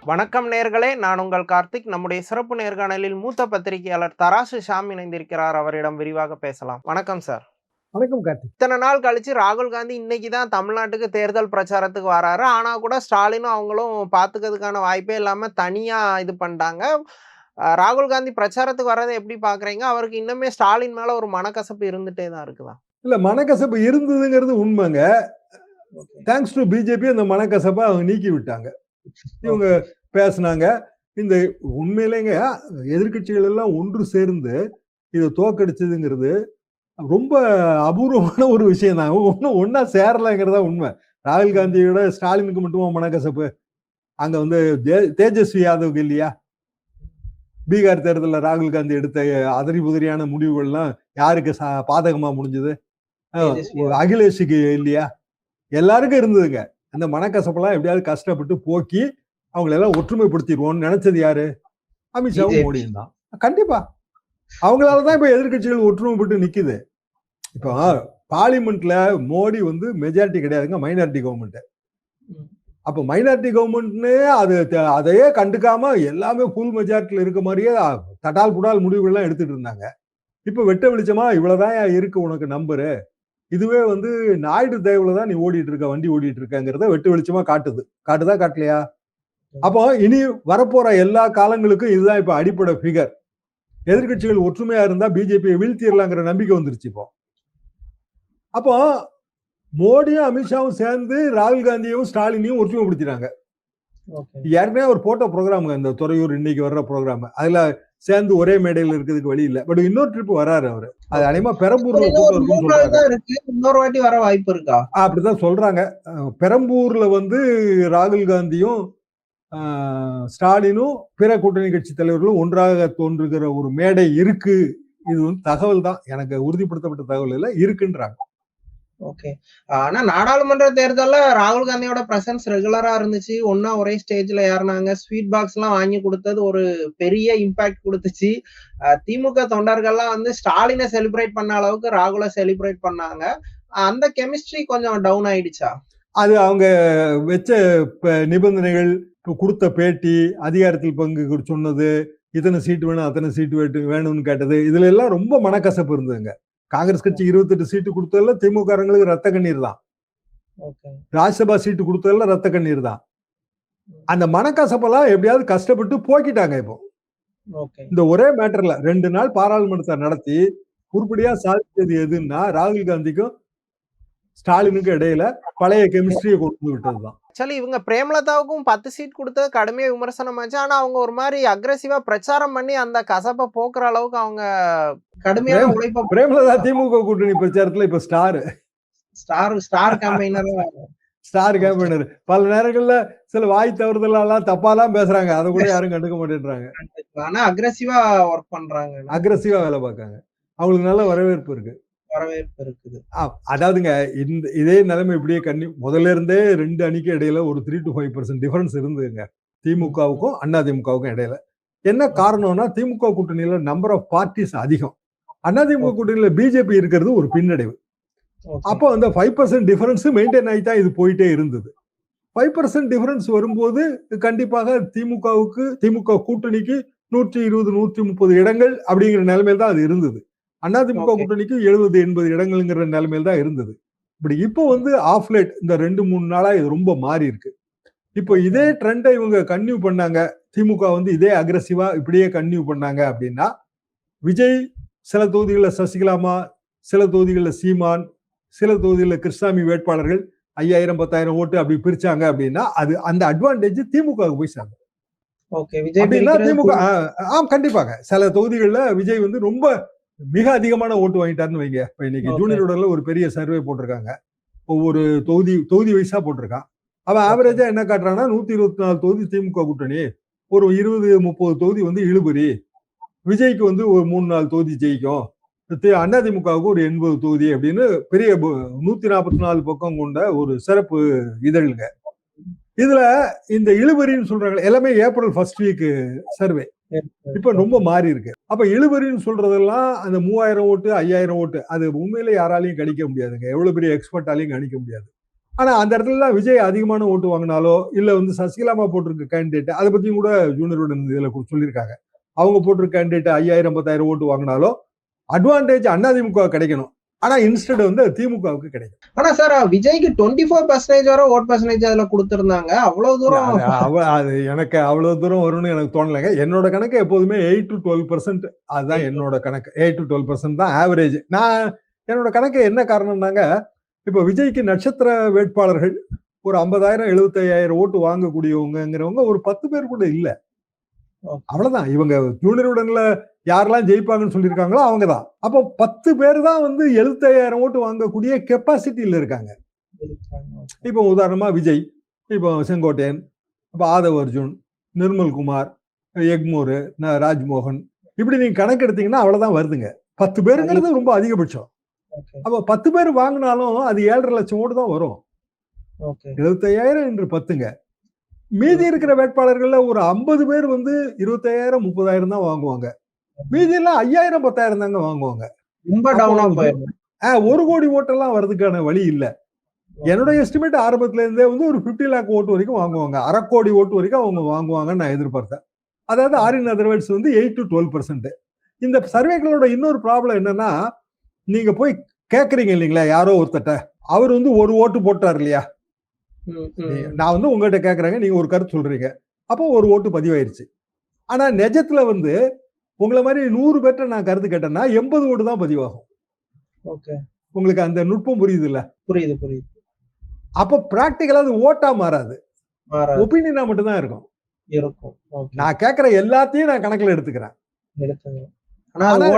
வணக்கம் நேர்களே, நான் உங்கள் கார்த்திக். நம்முடைய சிறப்பு நேர்காணலில் மூத்த பத்திரிகையாளர் தராசு ஷாம் இணைந்திருக்கிறார். அவரிடம் விரிவாக பேசலாம். வணக்கம் சார். வணக்கம் கார்த்திக். இத்தனை நாள் கழிச்சு ராகுல் காந்தி இன்னைக்கு தான் தமிழ்நாட்டுக்கு தேர்தல் பிரச்சாரத்துக்கு வராரு. ஆனா கூட ஸ்டாலினும் அவங்களும் பாத்துக்கிறதுக்கான வாய்ப்பே இல்லாம தனியா இது பண்ணிட்டாங்க. ராகுல் காந்தி பிரச்சாரத்துக்கு வர்றதை எப்படி பாக்குறீங்க? அவருக்கு இன்னுமே ஸ்டாலின் மேல ஒரு மனக்கசப்பு இருந்துட்டே தான் இருக்குதா? இல்ல, மனக்கசப்பு இருந்ததுங்கிறது உண்மைங்க. தேங்க்ஸ் டு பிஜேபி அந்த மனக்கசப்பை அவங்க நீக்கி விட்டாங்க. இவங்க பேசினாங்க. இந்த உண்மையிலேங்க எதிர்கட்சிகள் எல்லாம் ஒன்று சேர்ந்து இதை தோக்கடிச்சதுங்கிறது ரொம்ப அபூர்வமான ஒரு விஷயம் தான். ஒன்னா சேரலைங்கிறதா உண்மை. ராகுல் காந்தியோட ஸ்டாலினுக்கு மட்டுமா மனக்கசப்பு? அங்க வந்து தேஜஸ்வி யாதவுக்கு இல்லையா? பீகார் தேர்தலில் ராகுல் காந்தி எடுத்த அதிரி புதிரியான முடிவுகள்லாம் யாருக்கு பாதகமா முடிஞ்சது? அகிலேஷுக்கு இல்லையா? எல்லாருக்கும் இருந்ததுங்க. அந்த மனக்கசப்பெல்லாம் எப்படியாவது கஷ்டப்பட்டு போக்கி அவங்களெல்லாம் ஒற்றுமைப்படுத்திடுவோம்னு நினைச்சது யாரு? அமித்ஷாவும் மோடியும் தான். கண்டிப்பா அவங்களாலதான் இப்ப எதிர்கட்சிகள் ஒற்றுமைப்பட்டு நிக்குது. இப்போ பார்லிமெண்ட்ல மோடி வந்து மெஜாரிட்டி கிடையாதுங்க, மைனாரிட்டி கவர்மெண்ட். அப்ப மைனாரிட்டி கவர்மெண்ட்னு அதையே கண்டுக்காம எல்லாமே ஃபுல் மெஜாரிட்டியில இருக்க மாதிரியே தட்டால் புடால் முடிவுகள்லாம் எடுத்துட்டு இருந்தாங்க. இப்ப வெட்ட வெளிச்சமா இவ்வளவுதான் இருக்கு உனக்கு நம்பரு, இதுவே வந்து நாயுடு தயவுல தான் நீ ஓடிட்டு இருக்க, வண்டி ஓடிட்டு இருக்கங்கிறத வெட்டு வெளிச்சமா காட்டுதா காட்டலையா? அப்போ இனி வரப்போற எல்லா காலங்களுக்கும் இதுதான் இப்ப அடிப்படை ஃபிகர். எதிர்கட்சிகள் ஒற்றுமையா இருந்தா பிஜேபியை வீழ்த்திடலாங்கிற நம்பிக்கை வந்துருச்சு இப்போ. அப்போ மோடியும் அமித்ஷாவும் சேர்ந்து ராகுல் காந்தியும் ஸ்டாலினையும் ஒற்றுமைப்படுத்தினாங்க. ஏற்கனவே ஒரு போட்டோ ப்ரோக்ராம், இந்த துறையூர் இன்னைக்கு வர்ற ப்ரோக்ராம், அதுல சேர்ந்து ஒரே மேடையில் இருக்கிறதுக்கு வழி இல்ல. பட் இன்னொரு ட்ரிப் வராரு அவரு. அது அநேகமா பெரம்பூர்ல இன்னொரு வாட்டி வர வாய்ப்பு இருக்கா அப்படிதான் சொல்றாங்க. பெரம்பூர்ல வந்து ராகுல் காந்தியும் ஸ்டாலினும் பிற கூட்டணி கட்சி தலைவர்களும் ஒன்றாக தோன்றுகிற ஒரு மேடை இருக்கு. இது வந்து தகவல் தான், எனக்கு உறுதிப்படுத்தப்பட்ட தகவல் இல்ல, இருக்குன்றாங்க. ஓகே. ஆனா நாடாளுமன்ற தேர்தல்ல ராகுல் காந்தியோட பிரசன்ஸ் ரெகுலரா இருந்துச்சு. ஒன்னா ஒரே ஸ்டேஜ்ல ஏறினாங்க. ஸ்வீட் பாக்ஸ் எல்லாம் வாங்கி கொடுத்தது ஒரு பெரிய இம்பாக்ட் கொடுத்துச்சு. திமுக தொண்டர்கள்லாம் வந்து ஸ்டாலினை செலிப்ரேட் பண்ண அளவுக்கு ராகுலை செலிப்ரேட் பண்ணாங்க. அந்த கெமிஸ்ட்ரி கொஞ்சம் டவுன் ஆயிடுச்சா? அது அவங்க வச்ச நிபந்தனைகள், கொடுத்த பேட்டி, அதிகாரத்தில் பங்கு சொன்னது, இத்தனை சீட்டு வேணும் அத்தனை சீட்டு வேணும்னு கேட்டது, இதுல எல்லாம் ரொம்ப மனக்கசப்பு இருந்ததுங்க. காங்கிரஸ் கட்சி 28 சீட்டு கொடுத்ததுல திமுகங்களுக்கு ரத்த கண்ணீர் தான். ராஜ்யசபா சீட்டு கொடுத்ததுல ரத்த கண்ணீர் தான். அந்த மனக்கசப்பெல்லாம் எப்படியாவது கஷ்டப்பட்டு போக்கிட்டாங்க. இப்போ இந்த ஒரே மேட்டர்ல 2 நாள் பாராளுமன்றத்தை நடத்தி உருப்படியா சாதிச்சது எதுன்னா ராகுல் காந்திக்கும் ஸ்டாலினுக்கும் இடையில பழைய கெமிஸ்ட்ரியை கொண்டு விட்டதுதான். ஆக்சுவலி இவங்க பிரேமலதாவுக்கும் 10 சீட் கொடுத்தது கடுமையா விமர்சனமாச்சு. ஆனா அவங்க ஒரு மாதிரி அக்ரெசிவா பிரச்சாரம் பண்ணி அந்த கசப்பை போக்குற அளவுக்கு அவங்க கடுமையான உழைப்ப. பிரேமலதா திமுக கூட்டணி பிரச்சாரத்துல இப்ப ஸ்டார் கேம்பெயினர். பல நேரங்கள்ல சில வாய் தவறுதலாம் தப்பாலாம் பேசுறாங்க, அதை கூட யாரும் கண்டுக்க மாட்டேன்றாங்க. ஆனா அக்ரெசிவா ஒர்க் பண்றாங்க, அக்ரெசிவா வேலை பார்க்காங்க. அவங்களுக்கு நல்ல வரவேற்பு இருக்குது. அதாவதுங்க, இதே நிலைமை இப்படியே முதல்ல இருந்தே 2 அணிக்கு இடையில ஒரு 3 to 5% டிஃபரன்ஸ் இருந்ததுங்க, திமுகவுக்கும் அண்ணா திமுகவுக்கும் இடையில. என்ன காரணம்னா, திமுக கூட்டணியில நம்பர் ஆஃப் பார்ட்டிஸ் அதிகம், அண்ணா திமுக கூட்டணியில பிஜேபி இருக்கிறது ஒரு பின்னடைவு. அப்போ அந்த 5% டிஃபரன்ஸ் மெயின்டைன் ஆகி தான் இது போயிட்டே இருந்தது. 5% டிஃபரன்ஸ் வரும்போது கண்டிப்பாக திமுக கூட்டணிக்கு 120 130 இடங்கள் அப்படிங்கிற நிலைமையில தான் அது இருந்தது. அதிமுக கூட்டணிக்கு 70-80 இடங்கள்ங்கிற நிலைமையில தான் இருந்தது. இப்போ வந்து ஆஃப் லேட் இந்த 2-3 நாளா இது ரொம்ப மாறி இருக்கு. இப்போ இதே ட்ரெண்டை இவங்க கன்டினியூ பண்ணாங்க, திமுக வந்து இதே அக்ரெசிவா இப்படியே கன்டினியூ பண்ணாங்க அப்படின்னா, விஜய் சில தொகுதிகளில் சசிகலாமா, சில தொகுதிகளில் சீமான், சில தொகுதிகளில் கிருஷ்ணாமி வேட்பாளர்கள் 5000-10,000 ஓட்டு அப்படி பிரிச்சாங்க அப்படின்னா அது அந்த அட்வான்டேஜ் திமுக போய் சேர்ந்தது. திமுக கண்டிப்பாக சில தொகுதிகளில் விஜய் வந்து ரொம்ப மிக அதிகமான ஓட்டு வாங்கிட்டாருன்னு வைங்க. இப்ப இன்னைக்கு ஜூனியரோட ஒரு பெரிய சர்வே போட்டிருக்காங்க, ஒவ்வொரு தொகுதி வைஸா போட்டிருக்கான். அவன் ஆவரேஜா என்ன காட்டுறான்னா 124 தொகுதி திமுக கூட்டணி, ஒரு 20-30 தொகுதி வந்து இழுபறி, விஜய்க்கு வந்து ஒரு 3-4 தொகுதி ஜெயிக்கும், அதிமுகவுக்கு ஒரு 80 தொகுதி அப்படின்னு பெரிய 144 பக்கம் கொண்ட ஒரு சிறப்பு இதழ்ங்க. இதுல இந்த இழுபறின்னு சொல்றாங்க எல்லாமே ஏப்ரல் 1st வீக் சர்வே. இப்ப ரொம்ப மாறி இருக்கு. அப்ப இழுபறின்னு சொல்றதெல்லாம் அந்த 3000 ஓட்டு 5000 ஓட்டு அது உண்மையில யாராலையும் கணிக்க முடியாதுங்க, எவ்வளவு பெரிய எக்ஸ்பர்ட்டாலையும் கணிக்க முடியாது. ஆனா அந்த இடத்துல விஜய் அதிகமான ஓட்டு வாங்கினாலோ இல்ல வந்து சசிகலாமா போட்டிருக்க கேண்டிடேட், அதை பத்தியும் கூட ஜூனியரோட இதுல சொல்லியிருக்காங்க. அவங்க போட்டிருக்க கேண்டிடேட் 5000 10,000 ஓட்டு வாங்கினாலோ அட்வான்டேஜ் அதிமுக கிடைக்கணும். ஆனா இன்ஸ்டெட் வந்து திமுகவுக்கு கிடைக்கும். ஆனா சார் விஜய்க்கு 24% வரை ஓட் பர்சன்டேஜ் அதுல கொடுத்திருந்தாங்க. அவ்வளவு தூரம் அது எனக்கு அவ்வளவு தூரம் வரும்னு எனக்கு தோணலைங்க. என்னோட கணக்கு எப்போதுமே 8 to 12% அதுதான் என்னோட கணக்கு. 8 to 12% தான் ஆவரேஜ். நான் என்னோட கணக்கு என்ன காரணம்னாங்க, இப்ப விஜய்க்கு நட்சத்திர வேட்பாளர்கள் ஒரு 50,000 75,000 ஓட்டு வாங்கக்கூடியவங்கிறவங்க ஒரு 10 பேர் கூட இல்ல. அவ்வளவுதான். இவங்க ஜூனியருடன்ல யாரெல்லாம் ஜெயிப்பாங்கன்னு சொல்லியிருக்காங்களோ அவங்கதான். அப்போ 10 பேர் தான் வந்து 75,000 ஓட்டு வாங்கக்கூடிய கெப்பாசிட்டியில இருக்காங்க. இப்போ உதாரணமா விஜய், இப்போ செங்கோட்டையன், இப்போ ஆதவ் அர்ஜுன், நிர்மல்குமார், எக்மூர், ராஜ்மோகன், இப்படி நீங்க கணக்கு எடுத்தீங்கன்னா அவ்வளவுதான் வருதுங்க. 10 பேருங்கிறது ரொம்ப அதிகபட்சம். அப்ப 10 பேர் வாங்கினாலும் அது 7.5 லட்சம் ஓட்டு தான் வரும். 75,000 என்று 10ங்க. மீதி இருக்கிற வேட்பாளர்கள்ல ஒரு 50 பேர் வந்து 25,000 30,000 தான் வாங்குவாங்க. மீதி எல்லாம் 5,000 10,000 தாங்க வாங்குவாங்க. ரொம்ப டவுனா போயிடும். 1 கோடி ஓட்டெல்லாம் வர்றதுக்கான வழி இல்ல. என்னோட எஸ்டிமேட் ஆரம்பத்துல இருந்தே வந்து ஒரு 50 லேக் ஓட்டு வரைக்கும் வாங்குவாங்க. 1/2 கோடி ஓட்டு வரைக்கும் அவங்க வாங்குவாங்கன்னு நான் எதிர்பார்த்தேன். அதாவது ஆரின் அதர்வைட்ஸ் வந்து 8 to 12%. இந்த சர்வேக்களோட இன்னொரு ப்ராப்ளம் என்னன்னா, நீங்க போய் கேக்குறீங்க இல்லைங்களா யாரோ ஒருத்தட்ட, அவர் வந்து ஒரு ஓட்டு போட்டார் இல்லையா, நான் வந்து உங்ககிட்ட கேக்குறேங்க, நீங்க ஒரு கருத்து சொல்றீங்க, அப்போ ஒரு ஓட்டு பதிவாயிருச்சு. ஆனா நிஜத்துல வந்து உங்களை மாதிரி 100 பேர்ட்ட நான் கருத்து கேட்டேன்னா 80 ஓட்டு தான் பதிவாகும். உங்களுக்கு அந்த நுட்பம் புரியுது இல்ல? புரியுது புரியுது. அப்ப பிராக்டிகலா அது ஓட்டா மாறாது, ஒப்பீனியனா மட்டும் தான் இருக்கும். நான் கேக்குற எல்லாத்தையும் நான் கணக்குல எடுத்துக்கிறேன்.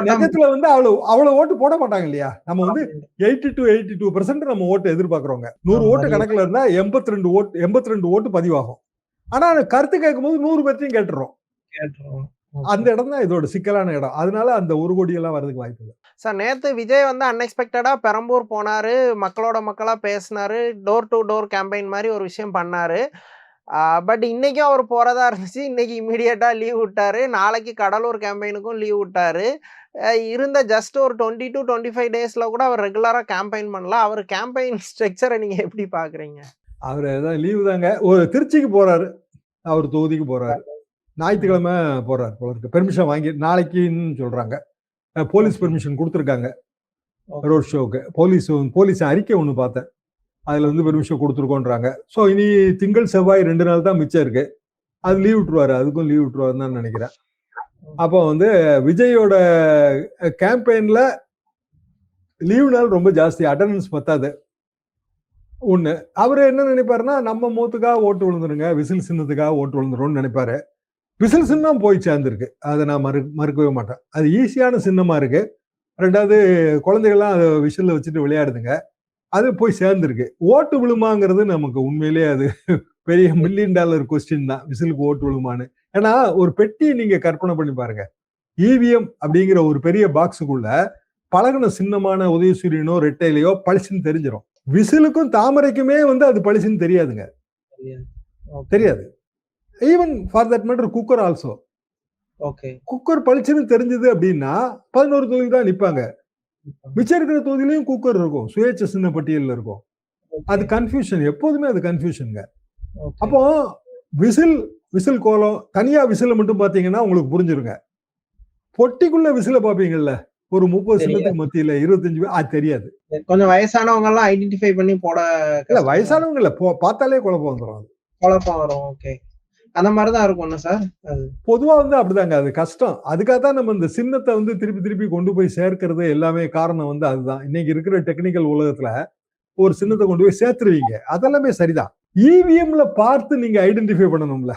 நிஜத்துல வந்து அவ்வளவு ஓட்டு போட மாட்டாங்க இல்லையா. நம்ம வந்து 80 to 82% நம்ம ஓட்டு எதிர்பார்க்கிறோங்க. 100 ஓட்டு கணக்குல இருந்தா 82 ஓட்டு பதிவாகும். ஆனா கருத்து கேட்கும் போது 100 பேர்த்தையும் கேட்டுறோம். அந்த இடம் தான் இதோட சிக்கலான இடம். அதனால அந்த 1 கோடி எல்லாம் வரதுக்கு வாய்ப்பு இல்லை. சார் நேத்து விஜய் வந்து அன்எக்ஸ்பெக்டடா பெரம்பூர் போனாரு, மக்களோட மக்களா பேசினாரு, டோர் டு டோர் கேம்பெயின் மாதிரி ஒரு விஷயம் பண்ணாரு. பட் இன்னைக்கும் அவர் போறதா இருந்துச்சு. இன்னைக்கு இமீடியட்டா லீவ் விட்டாரு. நாளைக்கு கடலூர் கேம்பெயினுக்கும் லீவ் விட்டாரு. இருந்த ஜஸ்ட் ஒரு 20 to 25 டேஸ்ல கூட அவர் ரெகுலரா கேம்பெயின் பண்ணலாம். அவர் கேம்பெயின் ஸ்ட்ரக்சரை நீங்க எப்படி பாக்குறீங்க? அவர் ஏதாவது லீவு தாங்க. ஒரு திருச்சிக்கு போறாரு, அவர் தொகுதிக்கு போறாரு, ஞாயிற்றுக்கிழமை போறாரு போல இருக்கு. பெர்மிஷன் வாங்கி நாளைக்குன்னு சொல்றாங்க. போலீஸ் பெர்மிஷன் கொடுத்துருக்காங்க ரோட் ஷோவுக்கு. போலீஸ் அறிக்கை ஒன்று பார்த்தேன், அதுல வந்து பெர்மிஷன் கொடுத்துருக்கோன்றாங்க. ஸோ இனி திங்கள் செவ்வாய் 2 நாள் தான் மிச்சம் இருக்கு. அது லீவ் விட்டுருவாரு, அதுக்கும் லீவ் விட்டுருவாருன்னு தான் நினைக்கிறேன். அப்போ வந்து விஜயோட கேம்பெயின்ல லீவ் நாள் ரொம்ப ஜாஸ்தி, அட்டண்டன்ஸ் பத்தாது. ஒண்ணு, அவரு என்ன நினைப்பாருன்னா நம்ம மூத்துக்காக ஓட்டு விழுந்துருங்க, விசில் சின்னத்துக்காக ஓட்டு விழுந்துரும்னு நினைப்பாரு. விசில் சின்னம் போய் சேர்ந்துருக்கு, அதை நான் மறுக்கவே மாட்டேன். அது ஈஸியான சின்னமா இருக்கு. 2வது குழந்தைகள்லாம் அதை விசில்ல வச்சுட்டு விளையாடுதுங்க, அது போய் சேர்ந்துருக்கு. ஓட்டு விழுமாங்கிறது நமக்கு உண்மையிலேயே அது பெரிய $1 மில்லியன் கொஸ்டின் தான், விசிலுக்கு ஓட்டு விழுமான்னு. ஏன்னா ஒரு பெட்டியை நீங்க கற்பனை பண்ணி பாருங்க. இவிஎம் அப்படிங்கிற ஒரு பெரிய பாக்ஸுக்குள்ள பழகுன சின்னமான உதயசூரியனோ ரெட்டையிலையோ பளிச்சுன்னு தெரிஞ்சிடும். விசிலுக்கும் தாமரைக்குமே வந்து அது பளிச்சுன்னு தெரியாதுங்க, தெரியாது. Even for that matter cooker also. Cooker பளிச்சுன்னு தெரிஞ்சது அப்படின்னா 11 தொகுதி தான் நிப்பாங்க. மிச்சம் இருக்கிற தொகுதியிலையும் குக்கர் இருக்கும், சுயேட்சை சின்ன பட்டியலில் இருக்கும். அது கன்ஃபியூஷன், எப்போதுமே அது கன்ஃபியூஷனுங்க. அப்போ விசில் கோலம் தனியா விசில மட்டும் பாத்தீங்கன்னா உங்களுக்கு புரிஞ்சிருங்க. பொட்டிக்குள்ள விசில பாப்பீங்கல்ல, ஒரு 30 சின்னத்துக்கு மத்தியில 25 அது தெரியாது. கொஞ்சம் வயசானவங்க எல்லாம் ஐடென்டிஃபை பண்ணி போட இல்ல, வயசானவங்க இல்ல, பார்த்தாலே குழப்பம் வந்துடும். குழப்பம் வரும். ஓகே, அந்த மாதிரிதான் இருக்கும் சார். பொதுவா வந்து அப்படிதாங்க, அது கஷ்டம். அதுக்காக தான் நம்ம இந்த சின்னத்தை வந்து திருப்பி திருப்பி கொண்டு போய் சேர்க்கிறது எல்லாமே காரணம் வந்து அதுதான். இன்னைக்கு இருக்கிற டெக்னிக்கல் உலகத்துல ஒரு சின்னத்தை கொண்டு போய் சேர்த்துருவீங்க, அதெல்லாமே சரிதான். இவிஎம்ல பார்த்து நீங்க ஐடென்டிஃபை பண்ணணும்ல.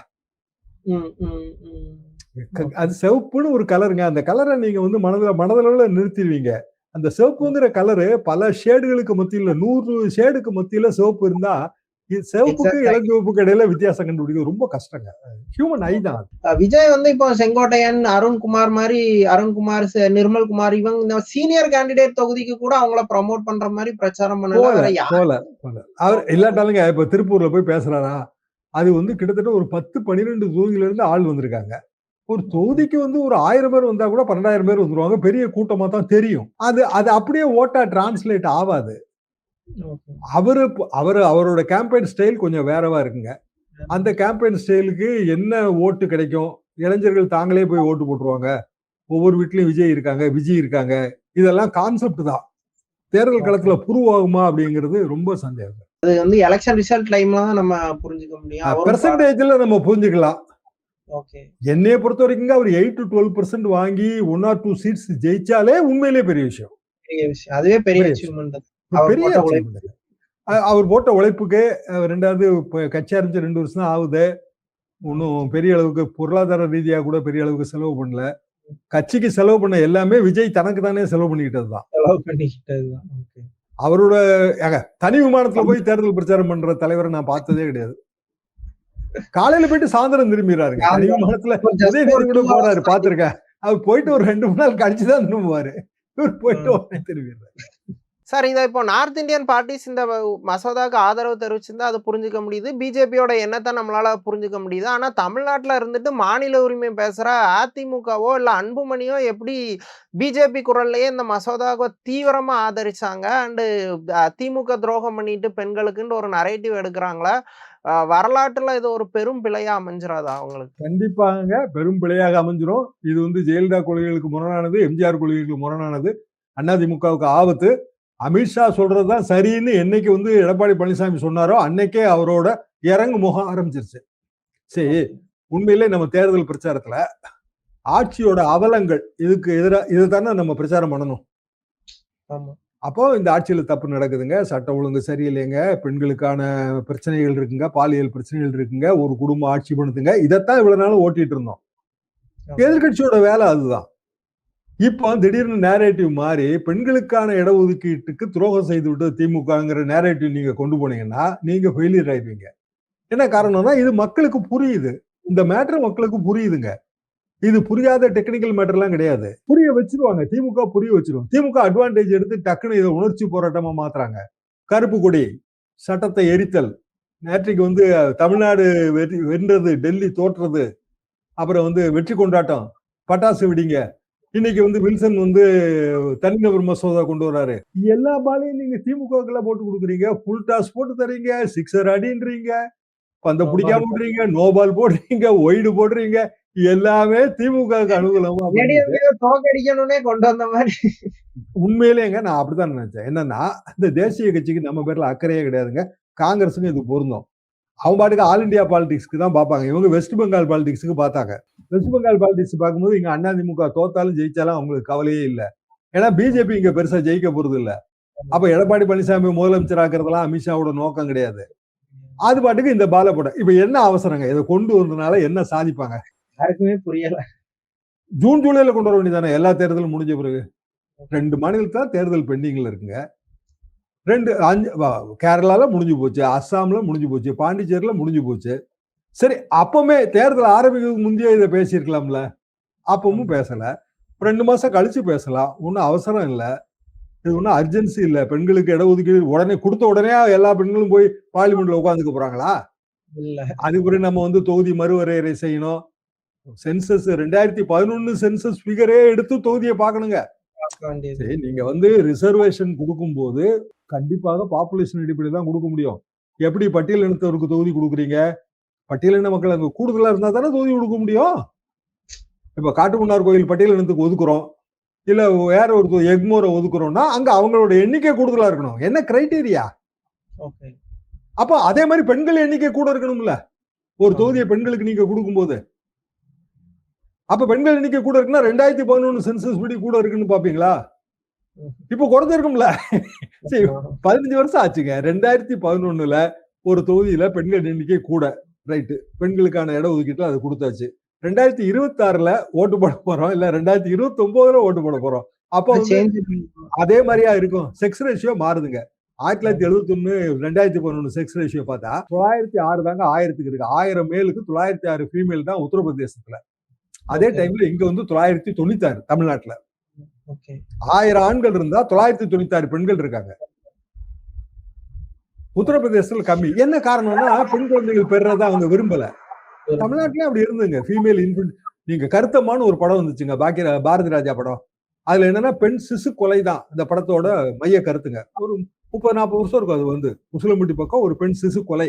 அது சிவப்புன்னு ஒரு கலருங்க, அந்த கலரை நீங்க வந்து மனதளவுல நிறுத்திடுவீங்க. அந்த சிவப்புங்கிற கலரு பல ஷேடுகளுக்கு மத்தியில 100 ஷேடுக்கு மத்தியில சிவப்பு இருந்தா சிவப்புக்கு இளஞ்சிவப்புக்கு இடையில வித்தியாசம் கண்டுபிடிக்கிறது ரொம்ப கஷ்டங்க. ஹியூமன் ஐ தான். விஜய் வந்து இப்போ செங்கோட்டையன், அருண்குமார் மாதிரி, அருண்குமார், நிர்மல்குமார், இவங்க இந்த சீனியர் கேண்டிடேட் தொகுதிக்கு கூட அவங்கள ப்ரமோட் பண்ற மாதிரி பிரச்சாரம் பண்ணல. அவர் இல்லாட்டாலுங்க இப்ப திருப்பூர்ல போய் பேசுறாரா, அது வந்து கிட்டத்தட்ட ஒரு 10-12 தொகுதியில இருந்து ஆள் வந்திருக்காங்க. ஒரு தொகுதிக்கு வந்து ஒரு 1000 பேர் வந்தா கூட 12,000 பேர் வந்துருவாங்க, பெரிய கூட்டமா தான் தெரியும். அது அப்படியே ஓட்டா டிரான்ஸ்லேட் ஆகாது. ஓகே. அவரோட கேம்பெயின் ஸ்டைல் கொஞ்சம் வேறவா இருக்குங்க. அந்த கேம்பெயின் ஸ்டைலுக்கு என்ன ஓட்டு கிடைக்கும்? இளைஞர்கள் தாங்களே போய் ஓட்டு போட்டுருவாங்க. ஒவ்வொரு வீட்லயும் விஜய் இருக்காங்க. இதெல்லாம் கான்செப்ட் தான். தேர்தல் களத்துல ப்ரூவ் ஆகுமா அப்படிங்கிறது ரொம்ப சந்தேகம். அது வந்து எலக்ஷன் ரிசல்ட் டைம்ல தான் நம்ம புரிஞ்சுக்க முடியும். அவரும் பெர்சன்டேஜ்ல நம்ம புரிஞ்சுக்கலாம். ஓகே. என்னைய பொறுத்த வரைக்கும் அவர் 8 to 12% வாங்கி 1 or 2 சீட்ஸ் ஜெயிச்சாலே உண்மையிலேயே பெரிய விஷயம். பெரிய விஷயம். அதுவே பெரிய பெரிய அச்சீவ்மென்ட். பெரிய achievement. அவர் போட்ட உழைப்புக்கு 2வது கட்சி ஆரம்பிச்சு 2 வருஷம் தான் ஆகுது. ஒன்னும் பெரிய அளவுக்கு பொருளாதார ரீதியா கூட பெரிய அளவுக்கு செலவு பண்ணல. கட்சிக்கு செலவு பண்ண எல்லாமே விஜய் தனக்கு தானே செலவு பண்ணிக்கிட்டதுதான். ஓகே. அவரோட தனி விமானத்துல போய் தேர்தல் பிரச்சாரம் பண்ற தலைவரை நான் பார்த்ததே கிடையாது. காலையில போயிட்டு சாயந்தரம் திரும்பிடுறாருங்க. தனி விமானத்துல உதயநிதி கூட போறாரு, பாத்திருக்கேன். அவர் போயிட்டு ஒரு 2 3 நாள் கழிச்சுதான் திரும்புவாரு. இவர் போயிட்டு உடனே திரும்பிடுறாரு. சார், இதை இப்போ நார்த் இந்தியன் பார்ட்டிஸ் இந்த மசோதாவுக்கு ஆதரவு தெரிவிச்சிருந்தா அது புரிஞ்சுக்க முடியுது. பிஜேபியோட எண்ணத்தை நம்மளால புரிஞ்சுக்க முடியுது. ஆனா தமிழ்நாட்டுல இருந்துட்டு மாநில உரிமை பேசுற அதிமுகவோ இல்ல அன்புமணியோ எப்படி பிஜேபி குரல்லையே இந்த மசோதாவை தீவிரமா ஆதரிச்சாங்க அண்டு திமுக துரோகம் பண்ணிட்டு பெண்களுக்குன்னு ஒரு நரேட்டிவ் எடுக்கிறாங்களா? வரலாற்றுல இது ஒரு பெரும் பிழையா அமைஞ்சிராதா அவங்களுக்கு? கண்டிப்பாங்க பெரும் பிழையாக அமைஞ்சிரும். இது வந்து ஜெயலலிதா கொள்கைகளுக்கு முரணானது, எம்ஜிஆர் கொள்கைகளுக்கு முரணானது, அதிமுகவுக்கு ஆபத்து. அமித்ஷா சொல்றதுதான் சரின்னு என்னைக்கு வந்து எடப்பாடி பழனிசாமி சொன்னாரோ அன்னைக்கே அவரோட இறங்கு முகம் ஆரம்பிச்சிருச்சு. சரி, உண்மையிலே நம்ம தேர்தல் பிரச்சாரத்துல ஆட்சியோட அவலங்கள் இதுக்கு எதிராக இது தானே நம்ம பிரச்சாரம் பண்ணணும். அப்போ இந்த ஆட்சியில தப்பு நடக்குதுங்க, சட்ட ஒழுங்கு சரியில்லைங்க, பெண்களுக்கான பிரச்சனைகள் இருக்குங்க, பாலியல் பிரச்சனைகள் இருக்குங்க, ஒரு குடும்பம் ஆட்சி பண்ணுதுங்க, இதைத்தான் இவ்வளவு நாளும் ஓட்டிட்டு இருந்தோம். எதிர்கட்சியோட வேலை அதுதான். இப்போ திடீர்னு நேரேட்டிவ் மாறி பெண்களுக்கான இடஒதுக்கீட்டுக்கு துரோகம் செய்து விட்டு திமுகங்கிற நேரேட்டிவ் நீங்க கொண்டு போனீங்கன்னா நீங்க ஃபெயிலியர் ஆயிடுவீங்க. என்ன காரணம்னா இது மக்களுக்கு புரியுது, இந்த மேட்டர் மக்களுக்கு புரியுதுங்க. இது புரியாத டெக்னிக்கல் மேட்டர் எல்லாம் கிடையாது. புரிய வச்சிருவாங்க, திமுக புரிய வச்சிருவாங்க. திமுக அட்வான்டேஜ் எடுத்து டக்குன்னு இதை உணர்ச்சி போராட்டமா மாத்துறாங்க. கருப்பு கொடி, சட்டத்தை எரித்தல், நேற்றைக்கு வந்து தமிழ்நாடு வென்றது, டெல்லி தோற்றது, அப்புறம் வந்து வெற்றி கொண்டாட்டம், பட்டாசு வெடிங்க. இன்னைக்கு வந்து வில்சன் வந்து தனிநபர் மசோதா கொண்டு வராரு. எல்லா பாலையும் நீங்க திமுக போட்டு கொடுக்குறீங்க, ஃபுல் டாஸ் போட்டு தரீங்க, சிக்ஸர் அடின்றீங்க, பந்த பிடிக்காம விடுறீங்க, நோபால் போடுறீங்க, ஒய்டு போடுறீங்க, எல்லாமே திமுக அனுகூலமா தோக்கடிக்கணும்னே கொண்டு வந்த மாதிரி. உண்மையிலேங்க நான் அப்படித்தான் நினைச்சேன். என்னன்னா இந்த தேசிய கட்சிக்கு நம்ம பேர்ல அக்கறையே கிடையாதுங்க. காங்கிரஸுக்கு இது பொருந்தும். அவங்க பாட்டுக்கு ஆல் இண்டியா பாலிடிக்ஸ்க்கு தான் பார்ப்பாங்க. இவங்க வெஸ்ட் பெங்கால் பாலிடிக்ஸுக்கு பார்த்தாங்க. வெஸ்ட் பெங்கால் பாலிடிக்ஸ் பார்க்கும்போது இங்க அதிமுக தோத்தாலும் ஜெயிச்சாலும் அவங்களுக்கு கவலையே இல்லை. ஏன்னா பிஜேபி இங்க பெருசா ஜெயிக்க போறது இல்லை. அப்ப எடப்பாடி பழனிசாமி முதலமைச்சர் ஆக்குறதெல்லாம் அமித்ஷாவோட நோக்கம் கிடையாது. அது பாட்டுக்கு இந்த பாலப்பட இப்ப என்ன அவசரங்க? இதை கொண்டு வந்ததுனால என்ன சாதிப்பாங்க? யாருக்குமே புரியல. ஜூன் ஜூலைல கொண்டு வர வேண்டியதானே எல்லா தேர்தலும் முடிஞ்ச பிறகு. 2 மாநிலத்துல தேர்தல் பெண்டிங்ல இருக்குங்க. 5 கேரளால முடிஞ்சு போச்சு, அஸ்ஸாம்ல முடிஞ்சு போச்சு, பாண்டிச்சேரியில முடிஞ்சு போச்சு. சரி, அப்பவுமே தேர்தல் ஆரம்பிக்கிறதுக்கு முந்தைய இதை பேசியிருக்கலாம்ல. அப்பவும் பேசல. 2 மாசம் கழிச்சு பேசலாம். ஒன்னும் அவசரம் இல்லை, இது ஒன்னும் அர்ஜென்சி இல்லை. பெண்களுக்கு இடஒதுக்கீடு உடனே கொடுத்த உடனே எல்லா பெண்களும் போய் பார்லிமெண்ட்ல உட்காந்துக்க போறாங்களா? இல்ல. அதுக்கு நம்ம வந்து தொகுதி மறுவரையறை செய்யணும். சென்சஸ் 2011 சென்சஸ் ஃபிகரே எடுத்து தொகுதியை பார்க்கணுங்க. சரி, நீங்க வந்து ரிசர்வேஷன் கொடுக்கும் போது கண்டிப்பாக பாப்புலேஷன் அடிப்படையில் தான் கொடுக்க முடியும். எப்படி பட்டியல் இனத்தவருக்கு தொகுதி கொடுக்குறீங்க? பட்டியலின மக்கள் அங்க கூடுதலா இருந்தா தானே தொகுதி கொடுக்க முடியும். இப்ப காட்டுமன்னார் கோயில் பட்டியல் இனத்துக்கு ஒதுக்குறோம், இல்ல வேற ஒரு எக்மோரை ஒதுக்குறோம்னா அங்க அவங்களோட எண்ணிக்கை கூடுதலா இருக்கணும். என்ன கிரைட்டீரியா? அப்ப அதே மாதிரி பெண்கள் எண்ணிக்கை கூட இருக்கணும்ல. ஒரு தொகுதியை பெண்களுக்கு நீங்க கொடுக்கும் போது அப்ப பெண்கள் எண்ணிக்கை கூட இருக்குன்னா 2011 சென்சஸ் படி கூட இருக்குன்னு பாப்பீங்களா? இப்ப குறைஞ்சிருக்கும்ல. 15 வருஷம் ஆச்சுங்க. 2011 ஒரு தொகுதியில பெண்கள் எண்ணிக்கை கூட, ரைட்டு, பெண்களுக்கான இட ஒதுக்கீட்டுல அது கொடுத்தாச்சு. 2026 ஓட்டு போட போறோம், இல்ல 2029 ஓட்டு போட போறோம். அப்போ அதே மாதிரியா இருக்கும். செக்ஸ் ரேஷியோ மாறுதுங்க. 1971 2011 செக்ஸ் ரேஷியோ பார்த்தா 906 தாங்க 1000க்கு இருக்கு. 1000 மேலுக்கு 906 ஃபீமேல் தான் உத்தரப்பிரதேசத்துல. அதே டைம்ல இங்க வந்து 996 தமிழ்நாட்டுல. 1000 ஆண்கள் இருந்தா 996 பெண்கள் இருக்காங்க. உத்தரப்பிரதேசத்துல கம்மி. என்ன காரணம்னா பெண் குழந்தைகள் பெறறத அவங்க விரும்பல. தமிழ்நாட்டிலே அப்படி இருந்துங்க. Female infant. நீங்க கருத்தமான ஒரு படம் வந்துச்சுங்க, பாரதி ராஜா படம். அதுல என்னன்னா பெண் சிசு கொலை தான் இந்த படத்தோட மைய கருத்துங்க. ஒரு 30-40 வருஷம் இருக்கும். அது வந்து உசிலம்பட்டி பக்கம் ஒரு பெண் சிசு கொலை.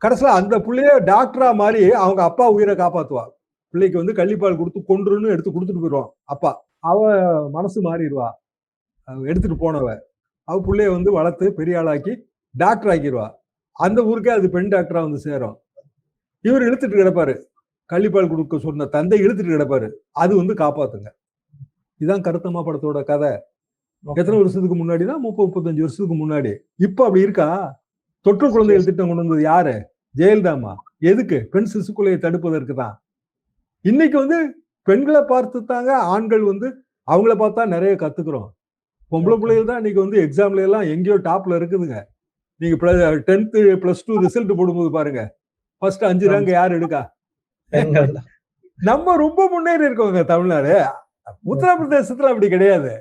கடைசியில அந்த புள்ளைய டாக்டரா மாறி அவங்க அப்பா உயிரை காப்பாத்துவா. பிள்ளைக்கு வந்து கள்ளிப்பால் கொடுத்து கொன்றுன்னு எடுத்து கொடுத்துட்டு போயிடுவான் அப்பா. அவ மனசு மாறிடுவா. எடுத்துட்டு போனவ அவ பிள்ளைய வந்து வளர்த்து பெரிய ஆளாக்கி டாக்டர் ஆக்கிடுவா. அந்த ஊருக்கே அது பெண் டாக்டரா வந்து சேரும். இவர் இழுத்துட்டு கிடப்பாரு. கள்ளிப்பால் கொடுக்க சொன்ன தந்தை இழுத்துட்டு கிடப்பாரு. அது வந்து காப்பாத்துங்க. இதுதான் கருத்தம்மா படத்தோட கதை. எத்தனை வருஷத்துக்கு முன்னாடினா 30-35 வருஷத்துக்கு முன்னாடி. இப்ப அப்படி இருக்கா? தொற்று குழந்தைகள் திட்டம் கொண்டு வந்தது யாரு? ஜெயலலிதாமா. எதுக்கு? பெண் சிசு கொலையை தடுப்பதற்கு தான். இன்னைக்கு வந்து பெண்களை பார்த்து தாங்க ஆண்கள் வந்து அவங்கள பார்த்தா நிறைய கத்துக்கிறோம். பொம்பளை பிள்ளைகள் தான் இன்னைக்கு வந்து எக்ஸாம்ல எல்லாம் எங்கேயோ டாப்ல இருக்குதுங்க. நீங்க 10th +2 ரிசல்ட் போடும்போது பாருங்க. ஃபர்ஸ்ட் 5 ரேங்க் யார் எடுக்கா? நம்ம ரொம்ப முன்னேறி இருக்கோங்க தமிழ்நாடு. உத்தரப்பிரதேசத்துல அப்படி கிடையாது.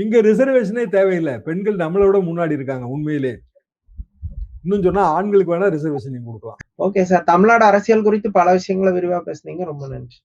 இங்க ரிசர்வேஷனே தேவையில்லை. பெண்கள் நம்மளோட முன்னாடி இருக்காங்க உண்மையிலே. இன்னும் சொன்னா ஆண்களுக்கு வேணா ரிசர்வேஷன் கொடுக்கலாம். Okay sir. தமிழ்நாடு அரசியல் குறித்து பல விஷயங்களை விரிவா பேசுனீங்க. ரொம்ப நன்றி.